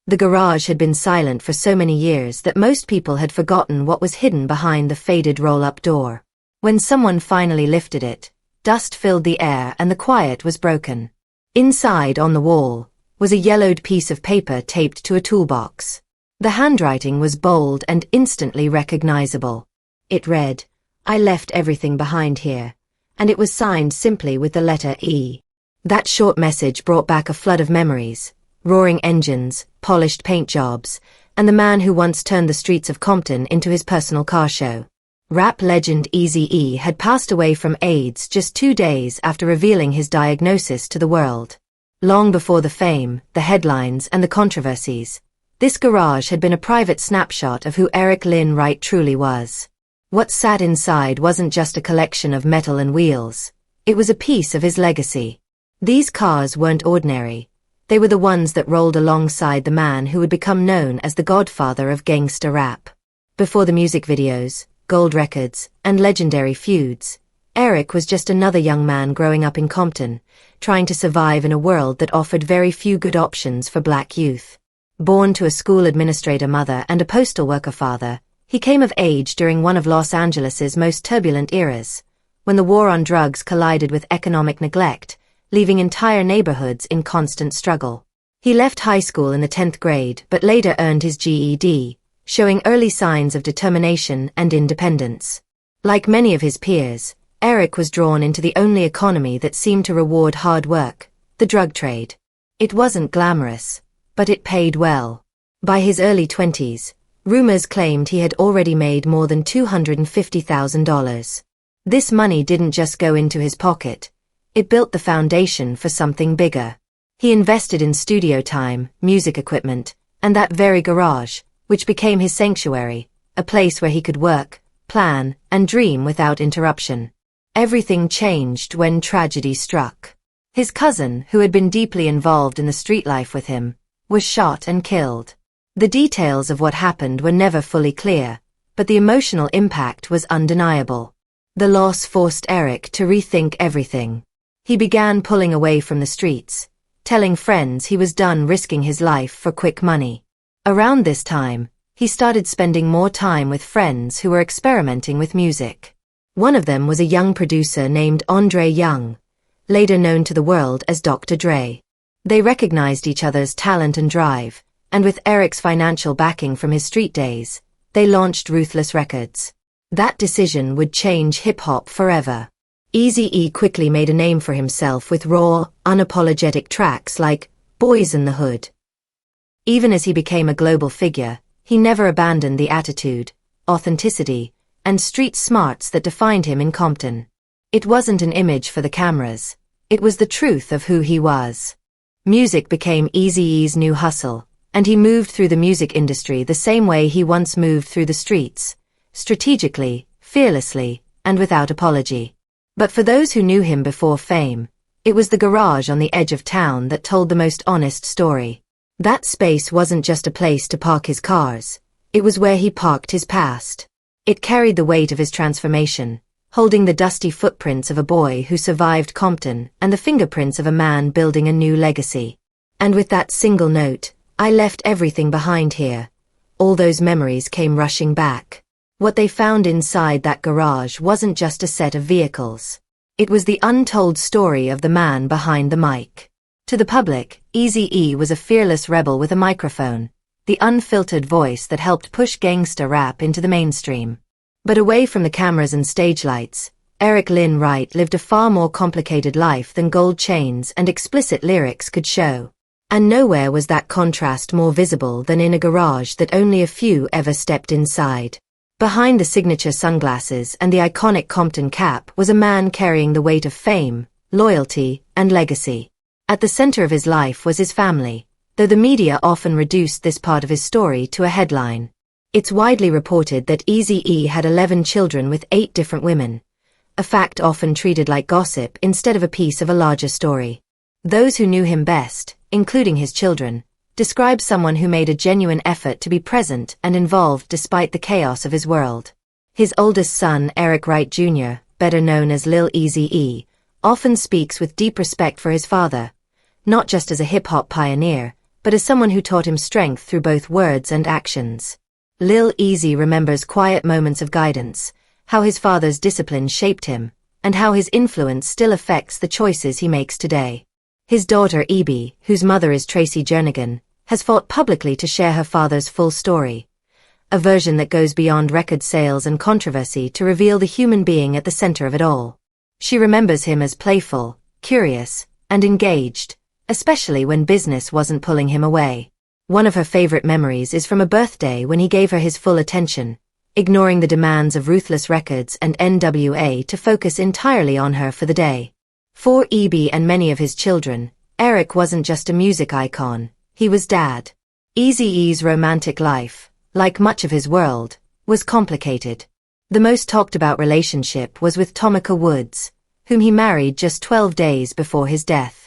The garage had been silent for so many years that most people had forgotten what was hidden behind the faded roll-up door. When someone finally lifted it, dust filled the air and the quiet was broken. Inside, on the wall, was a yellowed piece of paper taped to a toolbox. The handwriting was bold and instantly recognizable. It read, "I left everything behind here," and it was signed simply with the letter E. That short message brought back a flood of memories: roaring engines, polished paint jobs, and the man who once turned the streets of Compton into his personal car show. Rap legend Eazy-E had passed away from AIDS just 2 days after revealing his diagnosis to the world. Long before the fame, the headlines, and the controversies, this garage had been a private snapshot of who Eric Lynn Wright truly was. What sat inside wasn't just a collection of metal and wheels. It was a piece of his legacy. These cars weren't ordinary. They were the ones that rolled alongside the man who would become known as the godfather of gangster rap. Before the music videos, gold records, and legendary feuds, Eric was just another young man growing up in Compton, trying to survive in a world that offered very few good options for black youth. Born to a school administrator mother and a postal worker father, he came of age during one of Los Angeles's most turbulent eras, when the war on drugs collided with economic neglect, leaving entire neighborhoods in constant struggle. He left high school in the 10th grade but later earned his GED, showing early signs of determination and independence. Like many of his peers, Eric was drawn into the only economy that seemed to reward hard work, the drug trade. It wasn't glamorous, but it paid well. By his early 20s, rumors claimed he had already made more than $250,000. This money didn't just go into his pocket. It built the foundation for something bigger. He invested in studio time, music equipment, and that very garage, which became his sanctuary, a place where he could work, plan, and dream without interruption. Everything changed when tragedy struck. His cousin, who had been deeply involved in the street life with him, was shot and killed. The details of what happened were never fully clear, but the emotional impact was undeniable. The loss forced Eric to rethink everything. He began pulling away from the streets, telling friends he was done risking his life for quick money. Around this time, he started spending more time with friends who were experimenting with music. One of them was a young producer named Andre Young, later known to the world as Dr. Dre. They recognized each other's talent and drive, and with Eric's financial backing from his street days, they launched Ruthless Records. That decision would change hip-hop forever. Eazy-E quickly made a name for himself with raw, unapologetic tracks like Boys in the Hood. Even as he became a global figure, he never abandoned the attitude, authenticity, and street smarts that defined him in Compton. It wasn't an image for the cameras. It was the truth of who he was. Music became Eazy-E's new hustle, and he moved through the music industry the same way he once moved through the streets, strategically, fearlessly, and without apology. But for those who knew him before fame, it was the garage on the edge of town that told the most honest story. That space wasn't just a place to park his cars, it was where he parked his past. It carried the weight of his transformation, holding the dusty footprints of a boy who survived Compton and the fingerprints of a man building a new legacy. And with that single note, "I left everything behind here," all those memories came rushing back. What they found inside that garage wasn't just a set of vehicles. It was the untold story of the man behind the mic. To the public, Eazy-E was a fearless rebel with a microphone, the unfiltered voice that helped push gangster rap into the mainstream. But away from the cameras and stage lights, Eric Lynn Wright lived a far more complicated life than gold chains and explicit lyrics could show. And nowhere was that contrast more visible than in a garage that only a few ever stepped inside. Behind the signature sunglasses and the iconic Compton cap was a man carrying the weight of fame, loyalty, and legacy. At the center of his life was his family, though the media often reduced this part of his story to a headline. It's widely reported that Eazy-E had 11 children with 8 different women, a fact often treated like gossip instead of a piece of a larger story. Those who knew him best, including his children, described someone who made a genuine effort to be present and involved despite the chaos of his world. His oldest son, Eric Wright Jr., better known as Lil Eazy-E, often speaks with deep respect for his father, not just as a hip-hop pioneer, but as someone who taught him strength through both words and actions. Lil Eazy remembers quiet moments of guidance, how his father's discipline shaped him, and how his influence still affects the choices he makes today. His daughter Ebe, whose mother is Tracy Jernigan, has fought publicly to share her father's full story, a version that goes beyond record sales and controversy to reveal the human being at the center of it all. She remembers him as playful, curious, and engaged, especially when business wasn't pulling him away. One of her favorite memories is from a birthday when he gave her his full attention, ignoring the demands of Ruthless Records and NWA to focus entirely on her for the day. For Ebe and many of his children, Eric wasn't just a music icon, he was dad. Eazy-E's romantic life, like much of his world, was complicated. The most talked about relationship was with Tomika Woods, whom he married just 12 days before his death.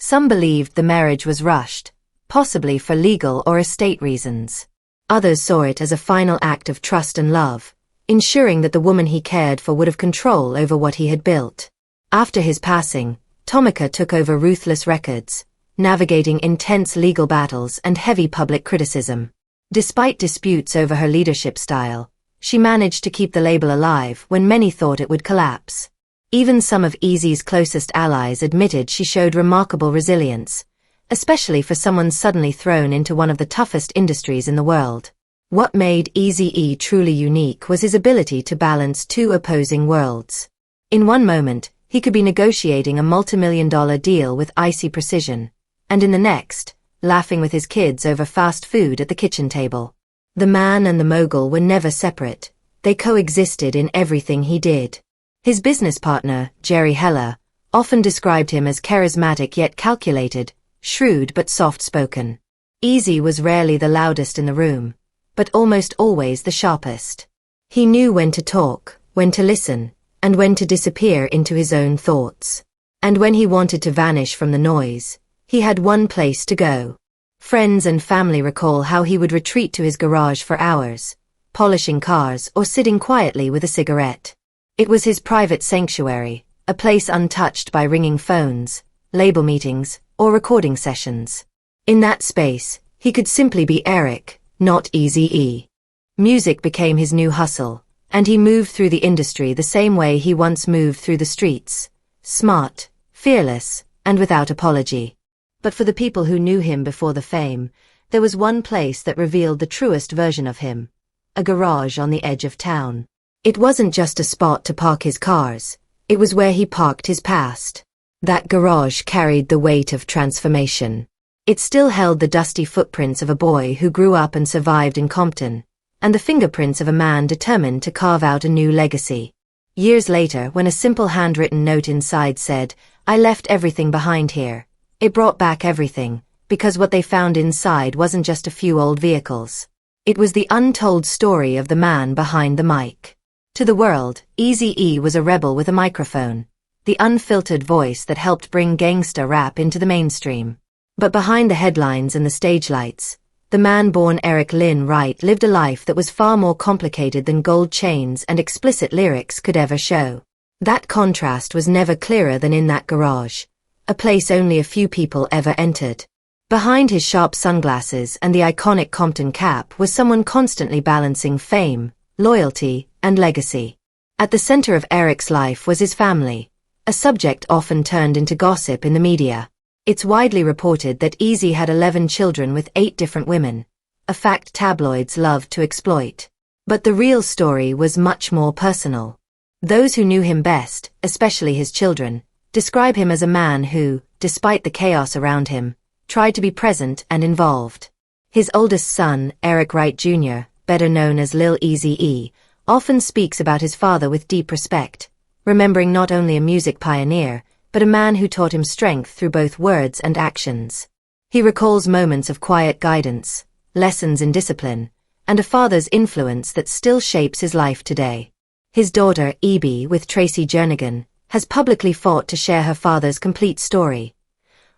Some believed the marriage was rushed, possibly for legal or estate reasons. Others saw it as a final act of trust and love, ensuring that the woman he cared for would have control over what he had built. After his passing, Tomika took over Ruthless Records, navigating intense legal battles and heavy public criticism. Despite disputes over her leadership style, she managed to keep the label alive when many thought it would collapse. Even some of Eazy's closest allies admitted she showed remarkable resilience, especially for someone suddenly thrown into one of the toughest industries in the world. What made Eazy-E truly unique was his ability to balance two opposing worlds. In one moment, he could be negotiating a multi-million-dollar deal with icy precision, and in the next, laughing with his kids over fast food at the kitchen table. The man and the mogul were never separate, they coexisted in everything he did. His business partner, Jerry Heller, often described him as charismatic yet calculated, shrewd but soft-spoken. Eazy was rarely the loudest in the room, but almost always the sharpest. He knew when to talk, when to listen, and when to disappear into his own thoughts. And when he wanted to vanish from the noise, he had one place to go. Friends and family recall how he would retreat to his garage for hours, polishing cars or sitting quietly with a cigarette. It was his private sanctuary, a place untouched by ringing phones, label meetings, or recording sessions. In that space, he could simply be Eric, not Eazy-E. Music became his new hustle, and he moved through the industry the same way he once moved through the streets, smart, fearless, and without apology. But for the people who knew him before the fame, there was one place that revealed the truest version of him: a garage on the edge of town. It wasn't just a spot to park his cars, it was where he parked his past. That garage carried the weight of transformation. It still held the dusty footprints of a boy who grew up and survived in Compton, and the fingerprints of a man determined to carve out a new legacy. Years later, when a simple handwritten note inside said, "I left everything behind here," it brought back everything, because what they found inside wasn't just a few old vehicles. It was the untold story of the man behind the mic. To the world, Eazy-E was a rebel with a microphone, the unfiltered voice that helped bring gangsta rap into the mainstream. But behind the headlines and the stage lights, the man born Eric Lynn Wright lived a life that was far more complicated than gold chains and explicit lyrics could ever show. That contrast was never clearer than in that garage, a place only a few people ever entered. Behind his sharp sunglasses and the iconic Compton cap was someone constantly balancing fame, loyalty, and legacy. At the center of Eric's life was his family, a subject often turned into gossip in the media. It's widely reported that Eazy had 11 children with 8 different women, a fact tabloids loved to exploit. But the real story was much more personal. Those who knew him best, especially his children, describe him as a man who, despite the chaos around him, tried to be present and involved. His oldest son, Eric Wright Jr., better known as Lil Eazy-E, often speaks about his father with deep respect, remembering not only a music pioneer, but a man who taught him strength through both words and actions. He recalls moments of quiet guidance, lessons in discipline, and a father's influence that still shapes his life today. His daughter, Ebe, with Tracy Jernigan, has publicly fought to share her father's complete story.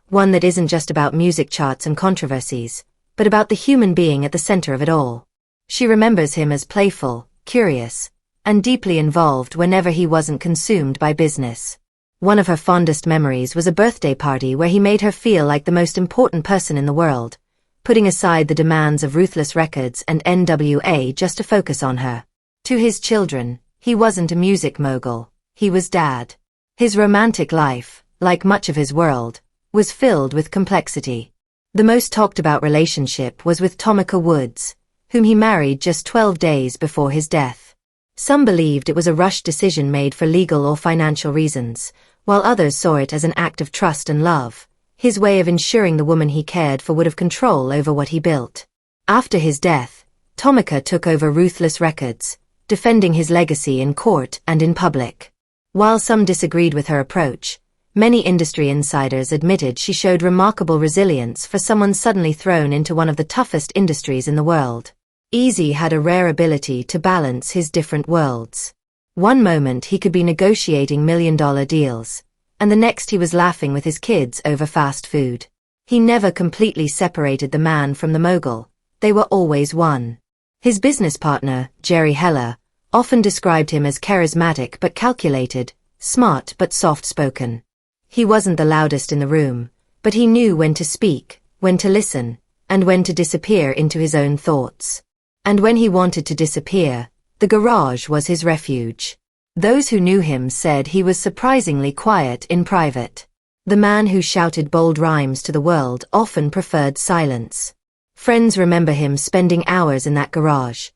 One that isn't just about music charts and controversies, but about the human being at the center of it all. She remembers him as playful, curious, and deeply involved whenever he wasn't consumed by business. One of her fondest memories was a birthday party where he made her feel like the most important person in the world, putting aside the demands of Ruthless Records and NWA just to focus on her. To his children, he wasn't a music mogul, he was dad. His romantic life, like much of his world, was filled with complexity. The most talked about relationship was with Tomika Woods, whom he married just 12 days before his death. Some believed it was a rushed decision made for legal or financial reasons, while others saw it as an act of trust and love, his way of ensuring the woman he cared for would have control over what he built. After his death, Tomika took over Ruthless Records, defending his legacy in court and in public. While some disagreed with her approach, many industry insiders admitted she showed remarkable resilience for someone suddenly thrown into one of the toughest industries in the world. Eazy had a rare ability to balance his different worlds. One moment he could be negotiating million-dollar deals, and the next he was laughing with his kids over fast food. He never completely separated the man from the mogul, they were always one. His business partner, Jerry Heller, often described him as charismatic but calculated, smart but soft-spoken. He wasn't the loudest in the room, but he knew when to speak, when to listen, and when to disappear into his own thoughts. And when he wanted to disappear, the garage was his refuge. Those who knew him said he was surprisingly quiet in private. The man who shouted bold rhymes to the world often preferred silence. Friends remember him spending hours in that garage,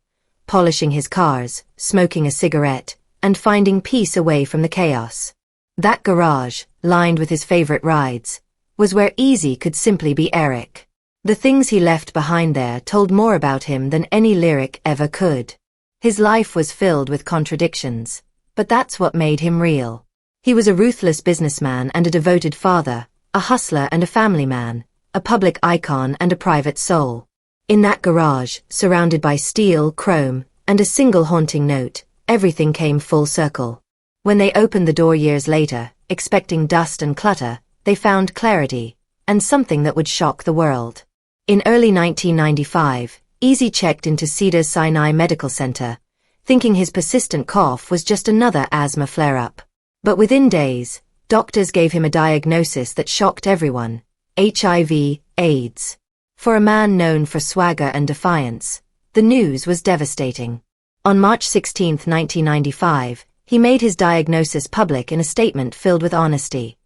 polishing his cars, smoking a cigarette, and finding peace away from the chaos. That garage, lined with his favorite rides, was where Eazy could simply be Eric. The things he left behind there told more about him than any lyric ever could. His life was filled with contradictions, but that's what made him real. He was a ruthless businessman and a devoted father, a hustler and a family man, a public icon and a private soul. In that garage, surrounded by steel, chrome, and a single haunting note, everything came full circle. When they opened the door years later, expecting dust and clutter, they found clarity, and something that would shock the world. In early 1995, Eazy checked into Cedars-Sinai Medical Center, thinking his persistent cough was just another asthma flare-up. But within days, doctors gave him a diagnosis that shocked everyone: HIV, AIDS. For a man known for swagger and defiance, the news was devastating. On March 16, 1995, he made his diagnosis public in a statement filled with honesty.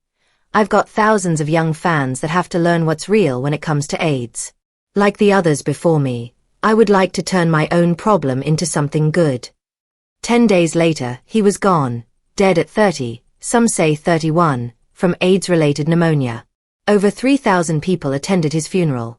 "I've got thousands of young fans that have to learn what's real when it comes to AIDS. Like the others before me, I would like to turn my own problem into something good." 10 days later, he was gone, dead at 30, some say 31, from AIDS-related pneumonia. Over 3,000 people attended his funeral.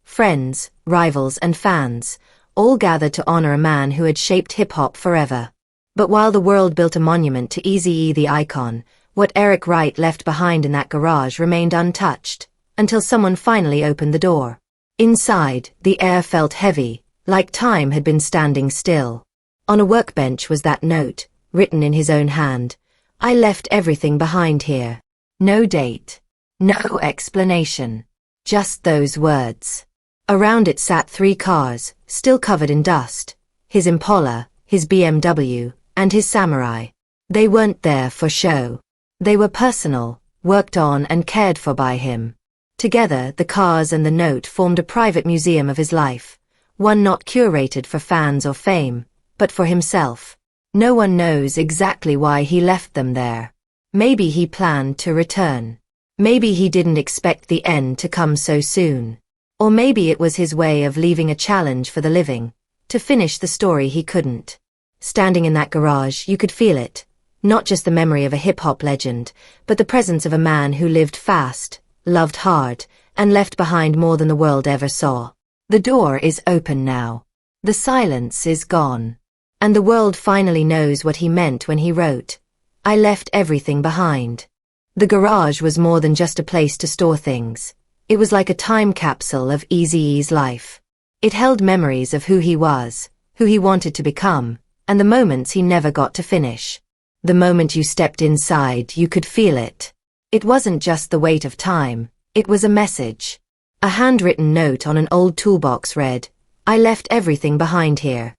Friends, rivals, and fans, all gathered to honor a man who had shaped hip-hop forever. But while the world built a monument to Eazy-E the icon, what Eric Wright left behind in that garage remained untouched, until someone finally opened the door. Inside, the air felt heavy, like time had been standing still. On a workbench was that note, written in his own hand: "I left everything behind here." No date. No explanation. Just those words. Around it sat 3 cars, still covered in dust: his Impala, his BMW, and his Samurai. They weren't there for show. They were personal, worked on and cared for by him. Together, the cars and the note formed a private museum of his life, one not curated for fans or fame, but for himself. No one knows exactly why he left them there. Maybe he planned to return. Maybe he didn't expect the end to come so soon. Or maybe it was his way of leaving a challenge for the living, to finish the story he couldn't. Standing in that garage, you could feel it. Not just the memory of a hip-hop legend, but the presence of a man who lived fast, loved hard, and left behind more than the world ever saw. The door is open now. The silence is gone. And the world finally knows what he meant when he wrote, "I left everything behind." The garage was more than just a place to store things. It was like a time capsule of Eazy-E's life. It held memories of who he was, who he wanted to become, and the moments he never got to finish. The moment you stepped inside, you could feel it. It wasn't just the weight of time, it was a message. A handwritten note on an old toolbox read, "I left everything behind here."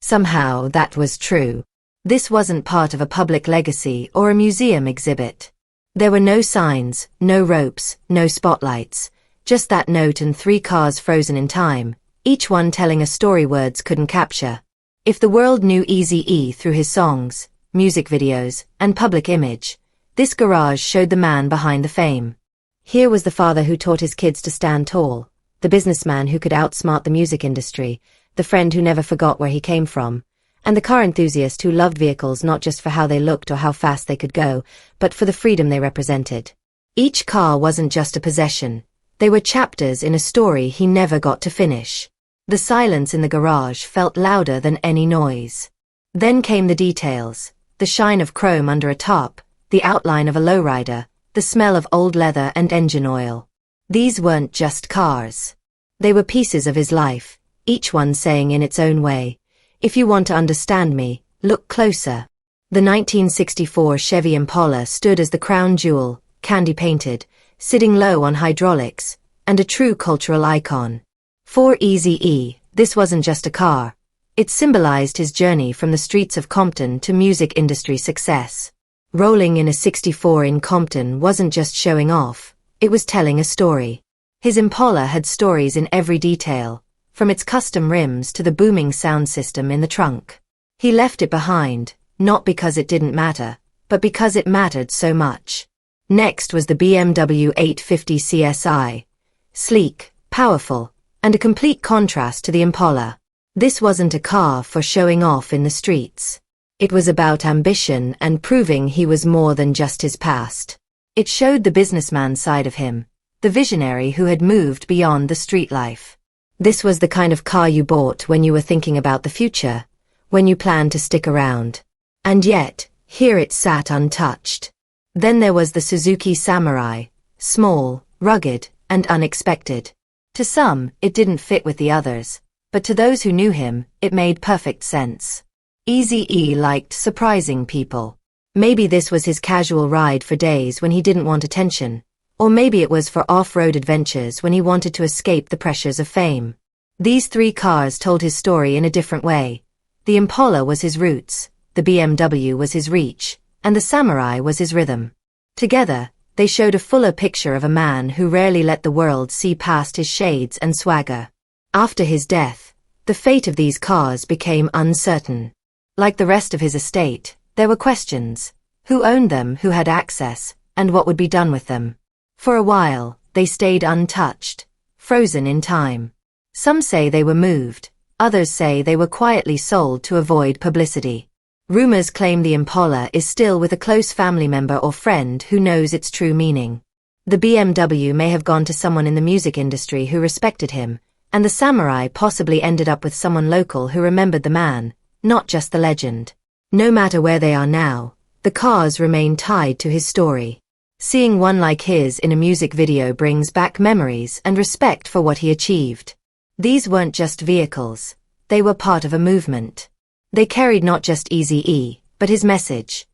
Somehow that was true. This wasn't part of a public legacy or a museum exhibit. There were no signs, no ropes, no spotlights, Just that note and 3 cars frozen in time, each one telling a story words couldn't capture. If the world knew Eazy-E through his songs, music videos, and public image, this garage showed the man behind the fame. Here was the father who taught his kids to stand tall, the businessman who could outsmart the music industry, the friend who never forgot where he came from, and the car enthusiast who loved vehicles not just for how they looked or how fast they could go, but for the freedom they represented. Each car wasn't just a possession. They were chapters in a story he never got to finish. The silence in the garage felt louder than any noise. Then came the details, the shine of chrome under a top, the outline of a lowrider, the smell of old leather and engine oil. These weren't just cars. They were pieces of his life, each one saying in its own way, "If you want to understand me, look closer." The 1964 Chevy Impala stood as the crown jewel, candy-painted, sitting low on hydraulics, and a true cultural icon. For Eazy-E, this wasn't just a car. It symbolized his journey from the streets of Compton to music industry success. Rolling in a 64 in Compton wasn't just showing off, it was telling a story. His Impala had stories in every detail, from its custom rims to the booming sound system in the trunk. He left it behind, not because it didn't matter, but because it mattered so much. Next was the BMW 850 CSI. Sleek, powerful, and a complete contrast to the Impala. This wasn't a car for showing off in the streets. It was about ambition and proving he was more than just his past. It showed the businessman side of him, the visionary who had moved beyond the street life. This was the kind of car you bought when you were thinking about the future, when you planned to stick around. And yet, here it sat untouched. Then there was the Suzuki Samurai, small, rugged, and unexpected. To some, it didn't fit with the others, but to those who knew him, it made perfect sense. Eazy-E liked surprising people. Maybe this was his casual ride for days when he didn't want attention, or maybe it was for off-road adventures when he wanted to escape the pressures of fame. These 3 cars told his story in a different way. The Impala was his roots, the BMW was his reach, and the Samurai was his rhythm. Together, they showed a fuller picture of a man who rarely let the world see past his shades and swagger. After his death, the fate of these cars became uncertain. Like the rest of his estate, there were questions. Who owned them, who had access, and what would be done with them? For a while, they stayed untouched, frozen in time. Some say they were moved, others say they were quietly sold to avoid publicity. Rumors claim the Impala is still with a close family member or friend who knows its true meaning. The BMW may have gone to someone in the music industry who respected him, and the Samurai possibly ended up with someone local who remembered the man, not just the legend. No matter where they are now, the cars remain tied to his story. Seeing one like his in a music video brings back memories and respect for what he achieved. These weren't just vehicles, they were part of a movement. They carried not just Eazy-E, but his message.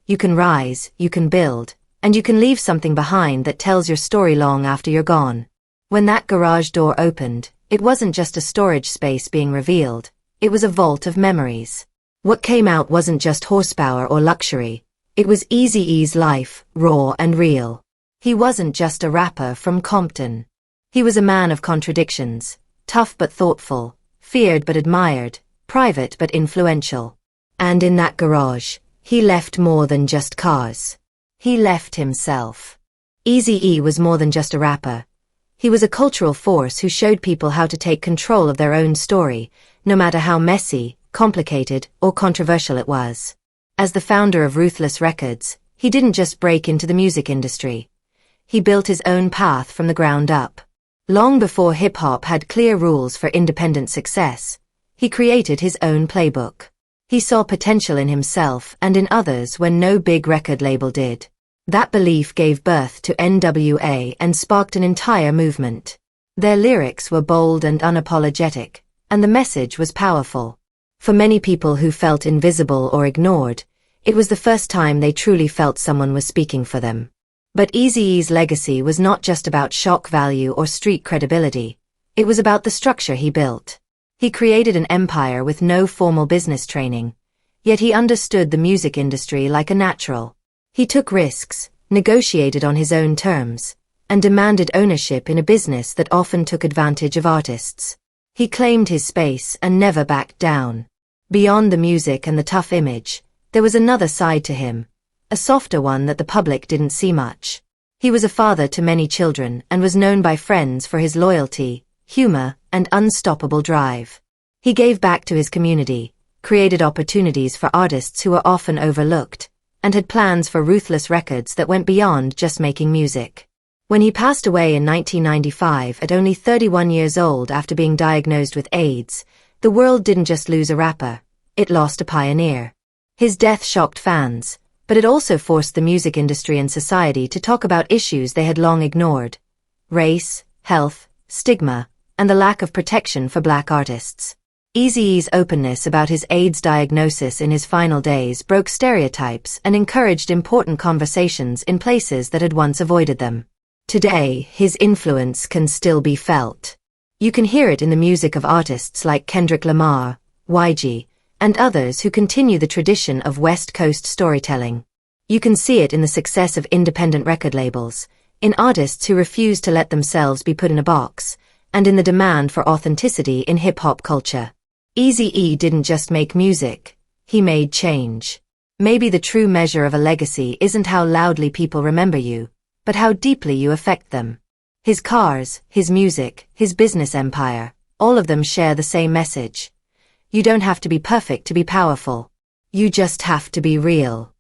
You can rise, you can build, and you can leave something behind that tells your story long after you're gone. When that garage door opened, it wasn't just a storage space being revealed, it was a vault of memories. What came out wasn't just horsepower or luxury, it was Eazy-E's life, raw and real. He wasn't just a rapper from Compton. He was a man of contradictions, tough but thoughtful, feared but admired, private but influential. And in that garage, he left more than just cars. He left himself. Eazy-E was more than just a rapper. He was a cultural force who showed people how to take control of their own story, no matter how messy, complicated, or controversial it was. As the founder of Ruthless Records, he didn't just break into the music industry. He built his own path from the ground up. Long before hip-hop had clear rules for independent success, he created his own playbook. He saw potential in himself and in others when no big record label did. That belief gave birth to NWA and sparked an entire movement. Their lyrics were bold and unapologetic, and the message was powerful. For many people who felt invisible or ignored, it was the first time they truly felt someone was speaking for them. But Eazy-E's legacy was not just about shock value or street credibility, it was about the structure he built. He created an empire with no formal business training, yet he understood the music industry like a natural. He took risks, negotiated on his own terms, and demanded ownership in a business that often took advantage of artists. He claimed his space and never backed down. Beyond the music and the tough image, there was another side to him, a softer one that the public didn't see much. He was a father to many children and was known by friends for his loyalty, humor, and unstoppable drive. He gave back to his community, created opportunities for artists who were often overlooked, and had plans for ruthless records that went beyond just making music. When he passed away in 1995 at only 31 years old after being diagnosed with AIDS, the world didn't just lose a rapper, it lost a pioneer. His death shocked fans, but it also forced the music industry and society to talk about issues they had long ignored: race, health, stigma, and the lack of protection for black artists. Eazy-E's openness about his AIDS diagnosis in his final days broke stereotypes and encouraged important conversations in places that had once avoided them. Today, his influence can still be felt. You can hear it in the music of artists like Kendrick Lamar, YG, and others who continue the tradition of West Coast storytelling. You can see it in the success of independent record labels, in artists who refuse to let themselves be put in a box, and in the demand for authenticity in hip-hop culture. Eazy-E didn't just make music, he made change. Maybe the true measure of a legacy isn't how loudly people remember you, but how deeply you affect them. His cars, his music, his business empire, all of them share the same message. You don't have to be perfect to be powerful. You just have to be real.